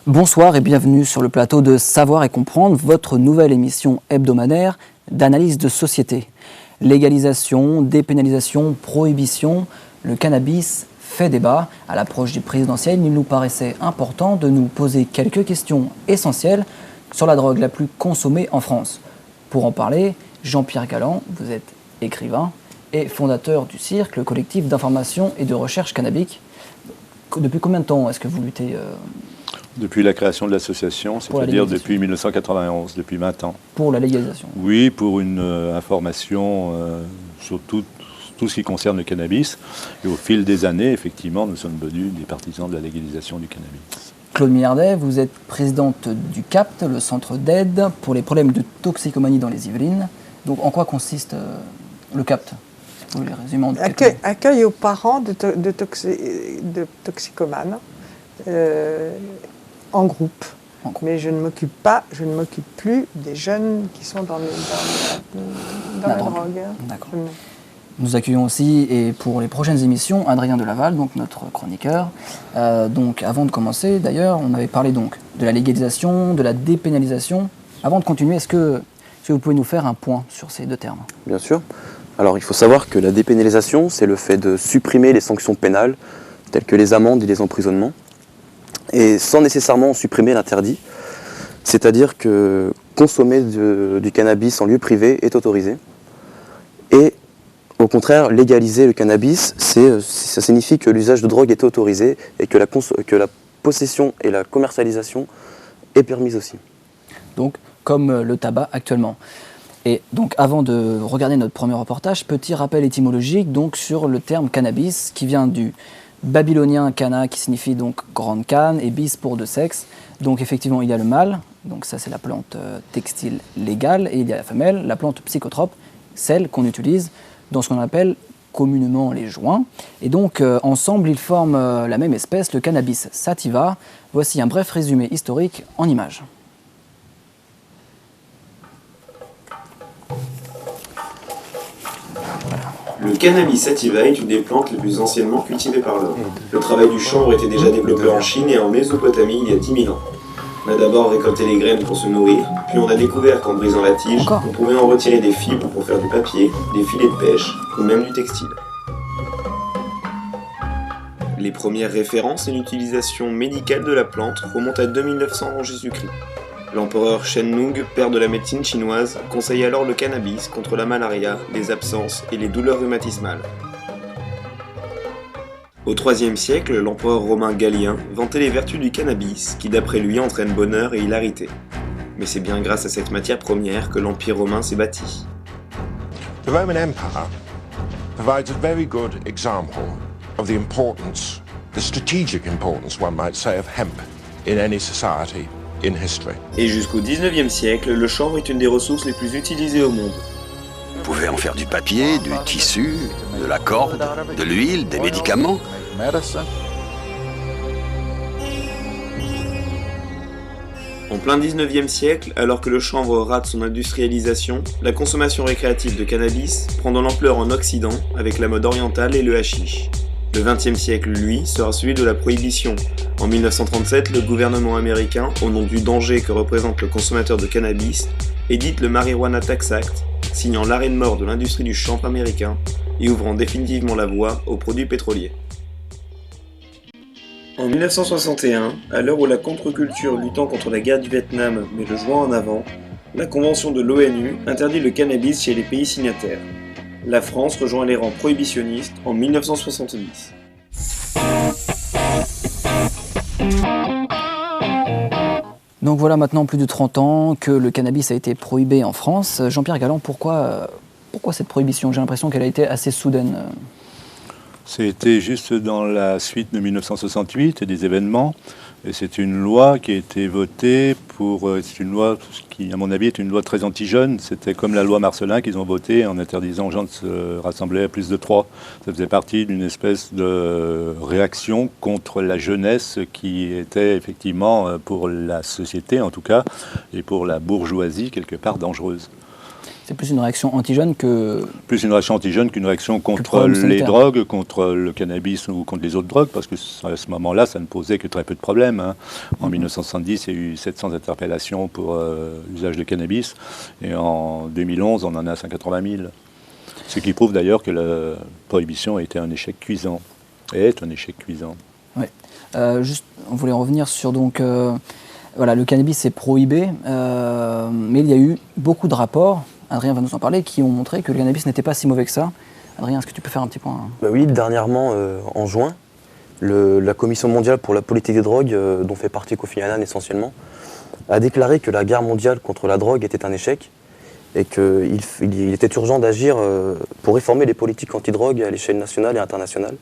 Bonsoir et bienvenue sur le plateau de Savoir et Comprendre, votre nouvelle émission hebdomadaire d'analyse de société. Légalisation, dépénalisation, prohibition, le cannabis fait débat. À l'approche du présidentiel, il nous paraissait important de nous poser quelques questions essentielles sur la drogue la plus consommée en France. Pour en parler, Jean-Pierre Galland, vous êtes écrivain et fondateur du CIRC, le collectif d'information et de recherche cannabique. Depuis combien de temps est-ce que vous luttez Depuis la création de l'association, c'est-à-dire depuis 1991, depuis 20 ans. pour la légalisation? Oui, pour une information sur tout ce qui concerne le cannabis. Et au fil des années, effectivement, nous sommes devenus des partisans de la légalisation du cannabis. Claude Millardet, vous êtes présidente du CAPT, le centre d'aide pour les problèmes de toxicomanie dans les Yvelines. Donc en quoi consiste le CAPT? Vous pouvez le résumer en quelques mots. Accueil aux parents de toxicomanes en groupe. Mais je ne m'occupe plus des jeunes qui sont dans la drogue. D'accord. Nous accueillons aussi, et pour les prochaines émissions, Adrien Delaval, donc notre chroniqueur. Donc avant de commencer, d'ailleurs, on avait parlé donc de la légalisation, de la dépénalisation. Avant de continuer, est-ce que vous pouvez nous faire un point sur ces deux termes? Bien sûr. Alors il faut savoir que la dépénalisation, c'est le fait de supprimer les sanctions pénales, telles que les amendes et les emprisonnements, et sans nécessairement supprimer l'interdit. C'est-à-dire que consommer du cannabis en lieu privé est autorisé. Et au contraire, légaliser le cannabis, ça signifie que l'usage de drogue est autorisé et que la possession et la commercialisation est permise aussi. Donc, comme le tabac actuellement. Et donc, avant de regarder notre premier reportage, petit rappel étymologique donc, sur le terme cannabis, qui vient du babylonien canna, qui signifie donc grande canne, et bis pour de sexe. Donc, effectivement, il y a le mâle, donc ça c'est la plante textile légale, et il y a la femelle, la plante psychotrope, celle qu'on utilise dans ce qu'on appelle communément les joints. Et donc, ensemble, ils forment la même espèce, le cannabis sativa. Voici un bref résumé historique en images. Le cannabis sativa est une des plantes les plus anciennement cultivées par l'homme. Le travail du chanvre était déjà développé en Chine et en Mésopotamie il y a 10 000 ans. On a d'abord récolté les graines pour se nourrir, puis on a découvert qu'en brisant la tige, on pouvait en retirer des fibres pour faire du papier, des filets de pêche ou même du textile. Les premières références à une utilisation médicale de la plante remontent à 2900 avant Jésus-Christ. L'empereur Shen Nung, père de la médecine chinoise, conseille alors le cannabis contre la malaria, les abscences et les douleurs rhumatismales. Au IIIe siècle, l'empereur romain Galien vantait les vertus du cannabis, qui d'après lui entraîne bonheur et hilarité. Mais c'est bien grâce à cette matière première que l'Empire romain s'est bâti. The Roman Empire provides a very good example of the importance, the strategic importance, one might say, of hemp in any society. Et jusqu'au XIXe siècle, le chanvre est une des ressources les plus utilisées au monde. Vous pouvez en faire du papier, du tissu, de la corde, de l'huile, des médicaments. En plein XIXe siècle, alors que le chanvre rate son industrialisation, la consommation récréative de cannabis prend de l'ampleur en Occident avec la mode orientale et le hashish. Le XXe siècle, lui, sera celui de la prohibition. En 1937, le gouvernement américain, au nom du danger que représente le consommateur de cannabis, édite le Marijuana Tax Act, signant l'arrêt de mort de l'industrie du chanvre américain et ouvrant définitivement la voie aux produits pétroliers. En 1961, à l'heure où la contre-culture luttant contre la guerre du Vietnam met le joint en avant, la Convention de l'ONU interdit le cannabis chez les pays signataires. La France rejoint les rangs prohibitionnistes en 1970. Donc voilà maintenant plus de 30 ans que le cannabis a été prohibé en France. Jean-Pierre Galland, pourquoi cette prohibition? J'ai l'impression qu'elle a été assez soudaine. C'était juste dans la suite de 1968 et des événements. Et c'est une loi qui a été votée c'est une loi qui, à mon avis, est une loi très anti-jeune. C'était comme la loi Marcellin qu'ils ont votée en interdisant aux gens de se rassembler à plus de 3. Ça faisait partie d'une espèce de réaction contre la jeunesse qui était effectivement, pour la société en tout cas, et pour la bourgeoisie, quelque part dangereuse. C'est plus une réaction anti-jeune que... Plus une réaction anti-jeune qu'une réaction contre problème les sanitaire. drogues, contre le cannabis ou contre les autres drogues, parce que à ce moment-là, ça ne posait que très peu de problèmes. Hein. En 1970, il y a eu 700 interpellations pour l'usage de cannabis, et en 2011, on en a 180 000. Ce qui prouve d'ailleurs que la prohibition a été un échec cuisant, et est un échec cuisant. Ouais. Juste, on voulait revenir sur donc... voilà, le cannabis est prohibé, mais il y a eu beaucoup de rapports, Adrien va nous en parler, qui ont montré que le cannabis n'était pas si mauvais que ça. Adrien, est-ce que tu peux faire un petit point Bah oui, dernièrement, en juin, la Commission mondiale pour la politique des drogues, dont fait partie Kofi Annan essentiellement, a déclaré que la guerre mondiale contre la drogue était un échec et qu'il était urgent d'agir pour réformer les politiques antidrogue à l'échelle nationale et internationale,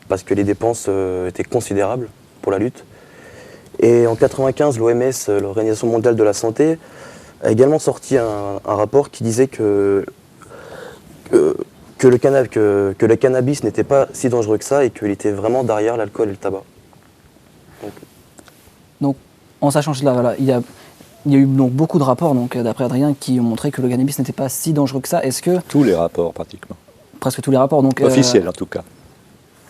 parce que les dépenses étaient considérables pour la lutte. Et en 1995, l'OMS, l'Organisation mondiale de la santé, a également sorti un rapport qui disait que le cannabis n'était pas si dangereux que ça et qu'il était vraiment derrière l'alcool et le tabac. Donc, en sachant cela, voilà, il y a eu donc beaucoup de rapports, donc d'après Adrien, qui ont montré que le cannabis n'était pas si dangereux que ça. Est-ce que... Tous les rapports, pratiquement. Presque tous les rapports, donc... Officiels, en tout cas.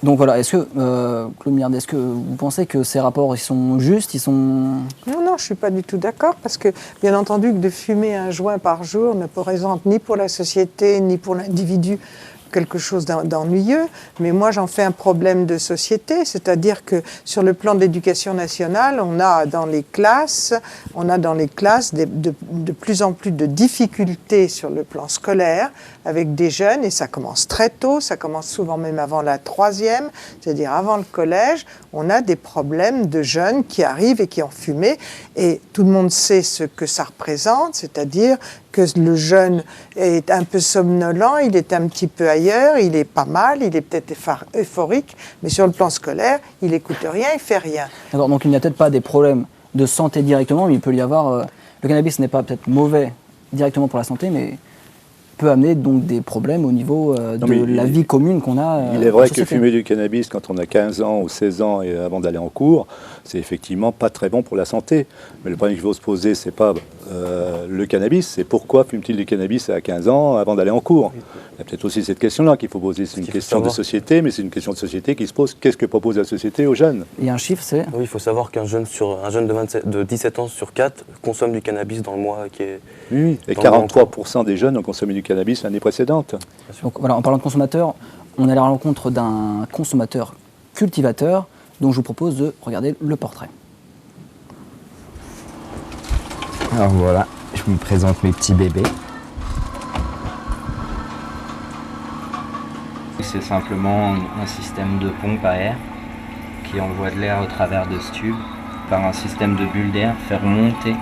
Donc voilà, est-ce que, Claude Miard, est-ce que vous pensez que ces rapports, ils sont justes, ils sont... Non, je ne suis pas du tout d'accord, parce que, bien entendu, que de fumer un joint par jour ne représente ni pour la société, ni pour l'individu quelque chose d'ennuyeux, mais moi j'en fais un problème de société, c'est-à-dire que sur le plan de l'éducation nationale, on a dans les classes de plus en plus de difficultés sur le plan scolaire avec des jeunes, et ça commence très tôt, ça commence souvent même avant la troisième, c'est-à-dire avant le collège, on a des problèmes de jeunes qui arrivent et qui ont fumé, et tout le monde sait ce que ça représente, c'est-à-dire que le jeune est un peu somnolent, il est un petit peu ailleurs, il est pas mal, il est peut-être euphorique, mais sur le plan scolaire, il n'écoute rien, il fait rien. D'accord, donc il n'y a peut-être pas des problèmes de santé directement, mais il peut y avoir... le cannabis n'est pas peut-être mauvais directement pour la santé, mais peut amener donc des problèmes au niveau la vie commune qu'on a. Il est vrai que fumer du cannabis quand on a 15 ans ou 16 ans et avant d'aller en cours, c'est effectivement pas très bon pour la santé. Mais le problème qu'il faut se poser, c'est pas le cannabis, c'est pourquoi fume-t-il du cannabis à 15 ans avant d'aller en cours. Il y a peut-être aussi cette question-là qu'il faut poser. C'est une question de société, mais c'est une question de société qui se pose. Qu'est-ce que propose la société aux jeunes? Il y a un chiffre, c'est... Oui, il faut savoir qu'un jeune de 17 ans sur 4 consomme du cannabis dans le mois qui est... Oui, et 43% des jeunes ont consommé du cannabis l'année précédente. Donc voilà, en parlant de consommateur, on est à la rencontre d'un consommateur cultivateur dont je vous propose de regarder le portrait. Alors voilà, je vous présente mes petits bébés. C'est simplement un système de pompe à air qui envoie de l'air au travers de ce tube par un système de bulles d'air, faire monter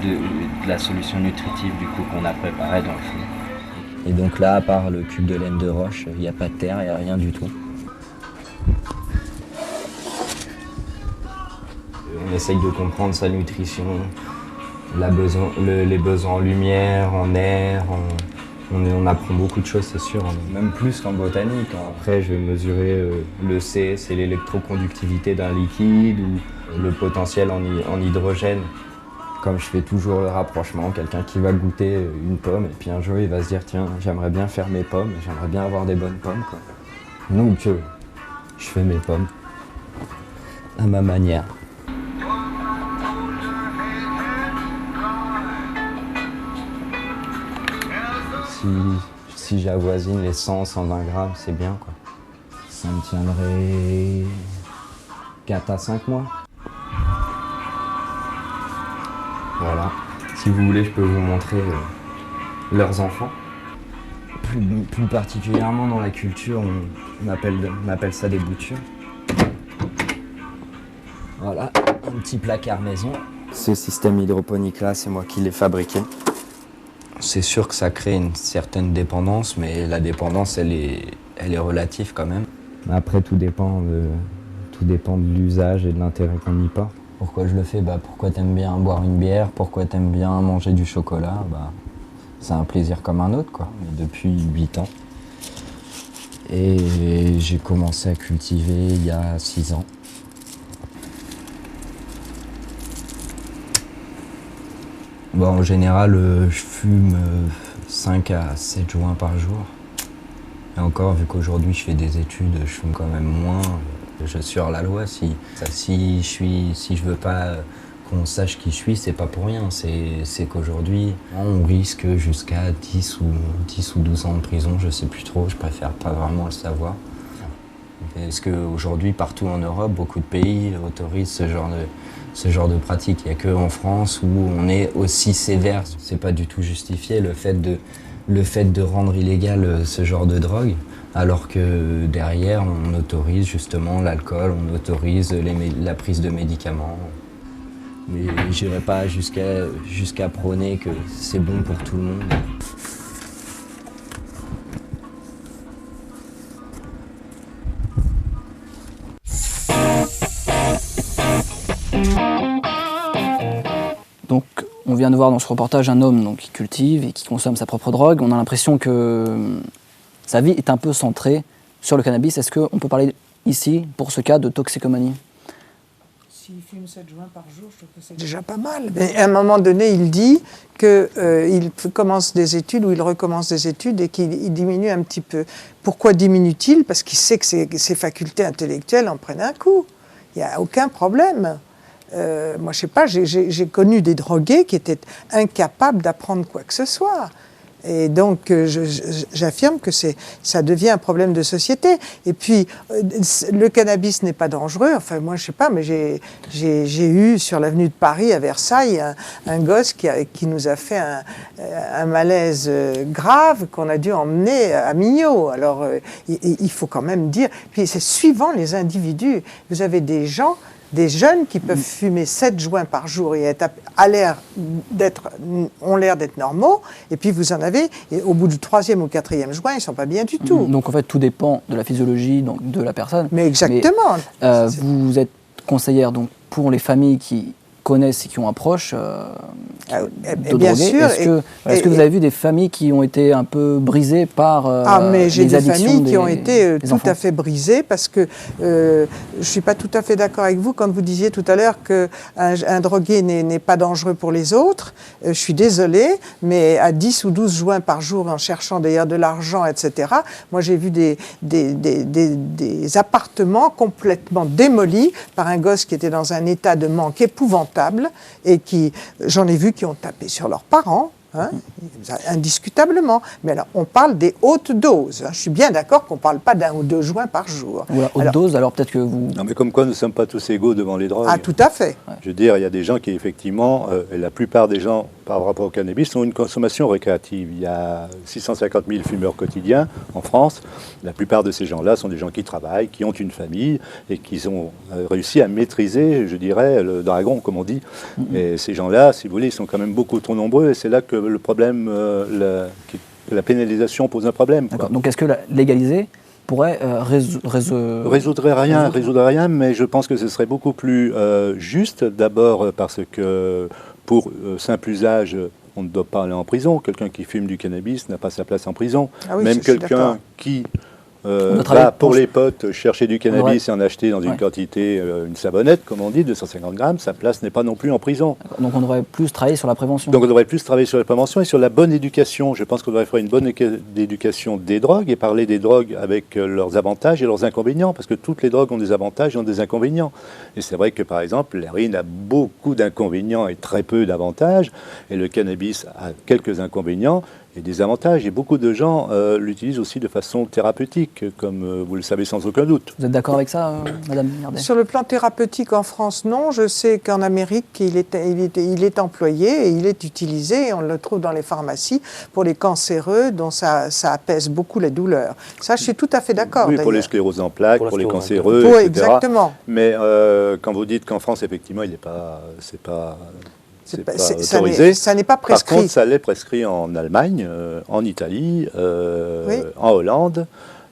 de la solution nutritive du coup qu'on a préparée dans le fond. Et donc là, à part le cube de laine de roche, il n'y a pas de terre, il n'y a rien du tout. On essaye de comprendre sa nutrition, les besoins en lumière, en air, on apprend beaucoup de choses, c'est sûr, même plus qu'en botanique. Après, je vais mesurer le C, c'est l'électroconductivité d'un liquide, ou le potentiel en hydrogène. Comme je fais toujours le rapprochement, quelqu'un qui va goûter une pomme, et puis un jour il va se dire, tiens, j'aimerais bien faire mes pommes, j'aimerais bien avoir des bonnes pommes, quoi. Donc, je fais mes pommes à ma manière. Si j'avoisine les 100-120 grammes, c'est bien, quoi. Ça me tiendrait 4 à 5 mois. Voilà. Si vous voulez, je peux vous montrer leurs enfants. Plus particulièrement dans la culture, on appelle ça des boutures. Voilà, un petit placard maison. Ce système hydroponique-là, c'est moi qui l'ai fabriqué. C'est sûr que ça crée une certaine dépendance, mais la dépendance, elle est relative quand même. Après, tout dépend de l'usage et de l'intérêt qu'on y porte. Pourquoi je le fais? Pourquoi t'aimes bien boire une bière? Pourquoi t'aimes bien manger du chocolat? C'est un plaisir comme un autre, quoi. Depuis 8 ans. Et j'ai commencé à cultiver il y a 6 ans. En général, je fume 5 à 7 joints par jour. Et encore, vu qu'aujourd'hui je fais des études, je fume quand même moins. Je suis hors la loi. Si je veux pas qu'on sache qui je suis, c'est pas pour rien. C'est qu'aujourd'hui, on risque jusqu'à 10 ou 12 ans de prison, je sais plus trop, je préfère pas vraiment le savoir. Parce qu'aujourd'hui, partout en Europe, beaucoup de pays autorisent ce genre de pratique. Il n'y a qu'en France où on est aussi sévère. C'est pas du tout justifié le fait de rendre illégal ce genre de drogue, alors que derrière, on autorise justement l'alcool, on autorise la prise de médicaments. Mais je n'irai pas jusqu'à prôner que c'est bon pour tout le monde. Donc, on vient de voir dans ce reportage un homme donc, qui cultive et qui consomme sa propre drogue. On a l'impression que sa vie est un peu centrée sur le cannabis. Est-ce qu'on peut parler ici, pour ce cas, de toxicomanie? S'il fume 7 joints par jour, je trouve que c'est déjà pas mal. Mais à un moment donné, il dit qu'il commence des études ou il recommence des études et qu'il diminue un petit peu. Pourquoi diminue-t-il? Parce qu'il sait que ses facultés intellectuelles en prennent un coup. Il n'y a aucun problème. Moi, je sais pas, j'ai connu des drogués qui étaient incapables d'apprendre quoi que ce soit. Et donc, j'affirme que ça devient un problème de société. Et puis, le cannabis n'est pas dangereux. Enfin, moi, je sais pas, mais j'ai eu sur l'avenue de Paris, à Versailles, un gosse qui nous a fait un malaise grave qu'on a dû emmener à Mignot. Alors, il faut quand même dire... Puis, c'est suivant les individus. Vous avez des jeunes qui peuvent fumer 7 joints par jour et ont l'air d'être normaux, et puis vous en avez, et au bout du 3e ou 4e joint, ils ne sont pas bien du tout. Donc en fait, tout dépend de la physiologie donc, de la personne. Mais exactement. Mais, vous êtes conseillère donc, pour les familles qui connaissent et qui ont un proche de bien drogué. sûr. Est-ce que vous avez vu des familles qui ont été un peu brisées par mais j'ai les des addictions familles qui ont été tout enfants. à fait brisées parce que je ne suis pas tout à fait d'accord avec vous quand vous disiez tout à l'heure qu'un drogué n'est pas dangereux pour les autres. Je suis désolée, mais à 10 ou 12 joints par jour, en cherchant d'ailleurs de l'argent, etc., moi j'ai vu des appartements complètement démolis par un gosse qui était dans un état de manque épouvantable et j'en ai vu qui ont tapé sur leurs parents, hein, indiscutablement. Mais alors, on parle des hautes doses. Hein. Je suis bien d'accord qu'on ne parle pas d'1 ou 2 joints par jour. Ou haute dose, alors peut-être que vous... Non, mais comme quoi nous ne sommes pas tous égaux devant les drogues. Ah, tout à fait. Je veux dire, il y a des gens qui, effectivement, et la plupart des gens, par rapport au cannabis, ont une consommation récréative. Il y a 650 000 fumeurs quotidiens en France. La plupart de ces gens-là sont des gens qui travaillent, qui ont une famille et qui ont réussi à maîtriser, je dirais, le dragon, comme on dit. Et ces gens-là, si vous voulez, ils sont quand même beaucoup trop nombreux et c'est là que le problème, la pénalisation pose un problème. Quoi. Donc est-ce que légaliser pourrait résoudrait rien, mais je pense que ce serait beaucoup plus juste, d'abord parce que pour simple usage, on ne doit pas aller en prison. Quelqu'un qui fume du cannabis n'a pas sa place en prison. Ah oui, même quelqu'un qui va pour les potes chercher du cannabis et en acheter dans une quantité, une savonnette, comme on dit, 250 grammes, sa place n'est pas non plus en prison. Donc on devrait plus travailler sur la prévention. Donc on devrait plus travailler sur la prévention et sur la bonne éducation. Je pense qu'on devrait faire une bonne éducation des drogues et parler des drogues avec leurs avantages et leurs inconvénients, parce que toutes les drogues ont des avantages et ont des inconvénients. Et c'est vrai que par exemple, l'héroïne a beaucoup d'inconvénients et très peu d'avantages, et le cannabis a quelques inconvénients et des avantages. Et beaucoup de gens l'utilisent aussi de façon thérapeutique, comme vous le savez sans aucun doute. Vous êtes d'accord avec ça, Madame Yardet? Sur le plan thérapeutique en France, non. Je sais qu'en Amérique, il est employé et il est utilisé. Et on le trouve dans les pharmacies pour les cancéreux dont ça apaise beaucoup les douleurs. Ça, je suis tout à fait d'accord. Oui, pour les scléroses en plaques, pour les cancéreux, oui, etc. Exactement. Mais quand vous dites qu'en France, effectivement, c'est pas autorisé. Ça n'est pas prescrit. Par contre, ça l'est prescrit en Allemagne, en Italie, en Hollande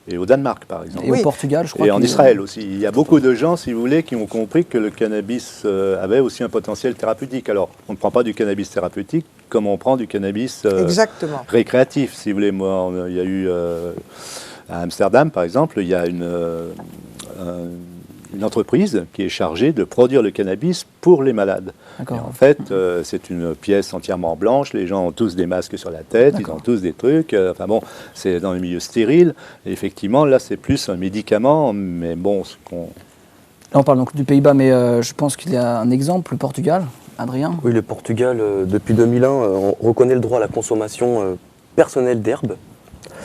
et au Danemark, par exemple. Et au Portugal, je crois. Et en Israël aussi. Il y a beaucoup de gens, si vous voulez, qui ont compris que le cannabis avait aussi un potentiel thérapeutique. Alors, on ne prend pas du cannabis thérapeutique comme on prend du cannabis récréatif, si vous voulez. Moi, il y a eu à Amsterdam, par exemple, il y a une entreprise qui est chargée de produire le cannabis pour les malades. Et en fait, c'est une pièce entièrement blanche, les gens ont tous des masques sur la tête, ils ont tous des trucs, enfin bon, c'est dans le milieu stérile. Et effectivement, là, c'est plus un médicament, mais bon, ce qu'on... Là, on parle donc du Pays-Bas, mais je pense qu'il y a un exemple, le Portugal. Adrien? Oui, le Portugal, depuis 2001, on reconnaît le droit à la consommation personnelle d'herbes.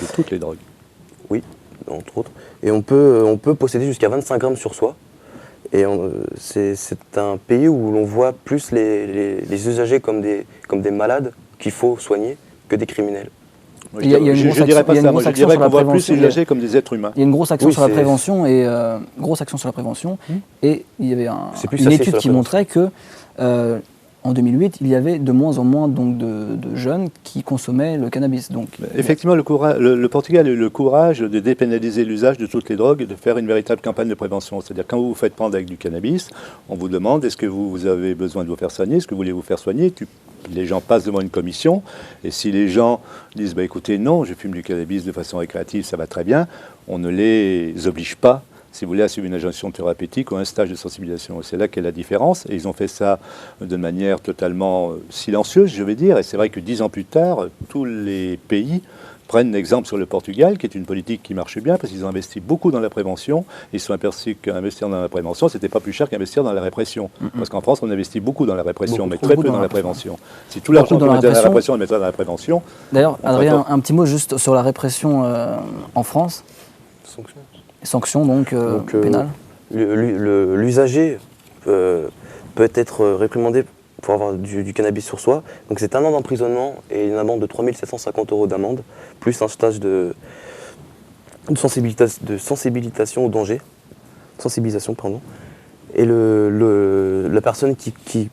De toutes les drogues. Oui, entre autres. Et on peut posséder jusqu'à 25 grammes sur soi. Et c'est un pays où l'on voit plus les usagers comme des malades qu'il faut soigner que des criminels. Moi, je ne dirais pas ça, moi je dirais qu'on voit plus les usagers comme des êtres humains. Il y a une grosse action sur la prévention, et il y avait une étude qui montrait que en 2008, il y avait de moins en moins donc, de jeunes qui consommaient le cannabis. Donc, effectivement, le Portugal a eu le courage de dépénaliser l'usage de toutes les drogues et de faire une véritable campagne de prévention. C'est-à-dire quand vous vous faites prendre avec du cannabis, on vous demande est-ce que vous avez besoin de vous faire soigner, est-ce que vous voulez vous faire soigner. Les gens passent devant une commission, et si les gens disent bah, écoutez, non, je fume du cannabis de façon récréative, ça va très bien, on ne les oblige pas, si vous voulez, à suivre une injonction thérapeutique ou un stage de sensibilisation. C'est là qu'est la différence, et ils ont fait ça de manière totalement silencieuse, je vais dire, et c'est vrai que 10 ans plus tard, tous les pays prennent l'exemple sur le Portugal, qui est une politique qui marche bien, parce qu'ils ont investi beaucoup dans la prévention, et ils se sont aperçus qu'investir dans la prévention, c'était pas plus cher qu'investir dans la répression. Parce qu'en France, on investit beaucoup dans la répression, mais très peu dans la prévention. Si tout l'argent qu'on met dans la répression, on mettrait dans la prévention... D'ailleurs, Adrien, un petit mot juste sur la répression en France. Sanctions, donc pénales. L'usager peut être réprimandé pour avoir du cannabis sur soi. Donc c'est 1 an d'emprisonnement et une amende de 3 750 € d'amende, plus un stage de sensibilisation au danger. Sensibilisation, pardon. Et la personne qui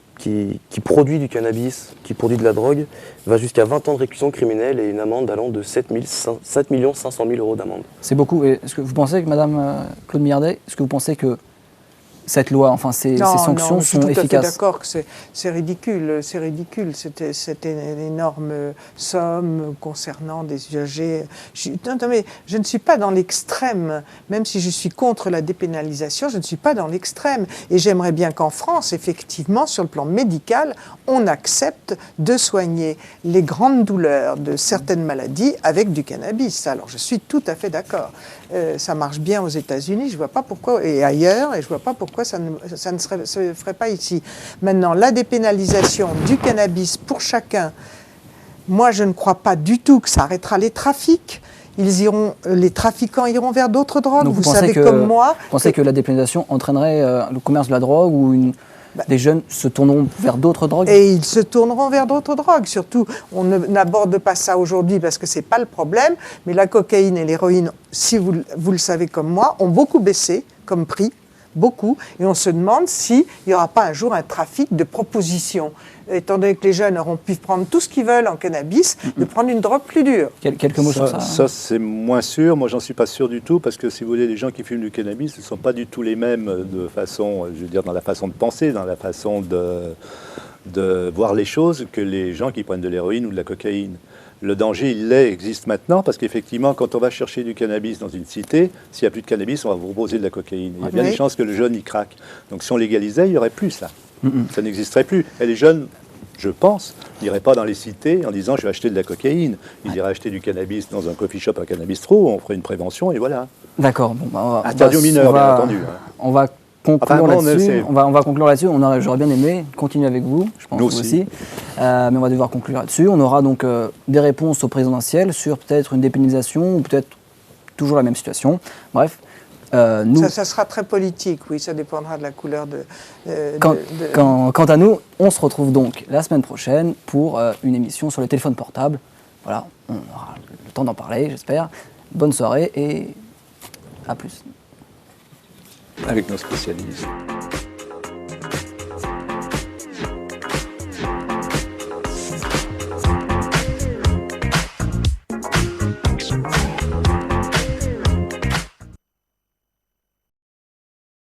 produit du cannabis, qui produit de la drogue, va jusqu'à 20 ans de réclusion criminelle et une amende allant de 7 500 000 € d'amende. C'est beaucoup. Et est-ce que vous pensez que Madame Claude Millardet, est-ce que vous pensez que cette loi, enfin ces sanctions sont efficaces? Je suis tout à fait d'accord que c'est ridicule. C'est ridicule. C'était une énorme somme concernant des usagers. Mais je ne suis pas dans l'extrême. Même si je suis contre la dépénalisation, je ne suis pas dans l'extrême. Et j'aimerais bien qu'en France, effectivement, sur le plan médical, on accepte de soigner les grandes douleurs de certaines maladies avec du cannabis. Alors je suis tout à fait d'accord. Ça marche bien aux États-Unis, je vois pas pourquoi, et ailleurs, et je vois pas pourquoi ça ne se ferait pas ici. Maintenant, la dépénalisation du cannabis pour chacun, moi je ne crois pas du tout que ça arrêtera les trafics. Les trafiquants iront vers d'autres drogues. Donc vous savez comme moi. Vous pensez que la dépénalisation entraînerait le commerce de la drogue ou des jeunes se tourneront vers d'autres drogues? Et ils se tourneront vers d'autres drogues. Surtout, on n'aborde pas ça aujourd'hui parce que ce n'est pas le problème. Mais la cocaïne et l'héroïne, si vous le savez comme moi, ont beaucoup baissé comme prix. Beaucoup. Et on se demande s'il n'y aura pas un jour un trafic de propositions. Étant donné que les jeunes auront pu prendre tout ce qu'ils veulent en cannabis, de prendre une drogue plus dure. Quelques mots sur ça. Ça, c'est moins sûr. Moi, j'en suis pas sûr du tout, parce que si vous voulez, les gens qui fument du cannabis ne sont pas du tout les mêmes de façon, je veux dire, dans la façon de penser, dans la façon de voir les choses, que les gens qui prennent de l'héroïne ou de la cocaïne. Le danger, il existe maintenant, parce qu'effectivement, quand on va chercher du cannabis dans une cité, s'il n'y a plus de cannabis, on va vous proposer de la cocaïne. Il y a bien des chances que le jeune y craque. Donc si on légalisait, il n'y aurait plus ça. Ça n'existerait plus. Et les jeunes, je pense, n'iraient pas dans les cités en disant « je vais acheter de la cocaïne ». Ils iraient acheter du cannabis dans un coffee shop à Cannabistro, on ferait une prévention et voilà. D'accord. Bon, interdit aux mineurs, bien entendu. On va conclure là-dessus. On va conclure là-dessus. J'aurais bien aimé continuer avec vous, je pense. Nous aussi. Mais on va devoir conclure là-dessus. On aura donc des réponses au présidentiel sur peut-être une dépénalisation ou peut-être toujours la même situation. Bref. Ça sera très politique, oui, ça dépendra de la couleur Quant à nous, on se retrouve donc la semaine prochaine pour une émission sur les téléphones portables. Voilà, on aura le temps d'en parler, j'espère. Bonne soirée et à plus. Avec nos spécialistes.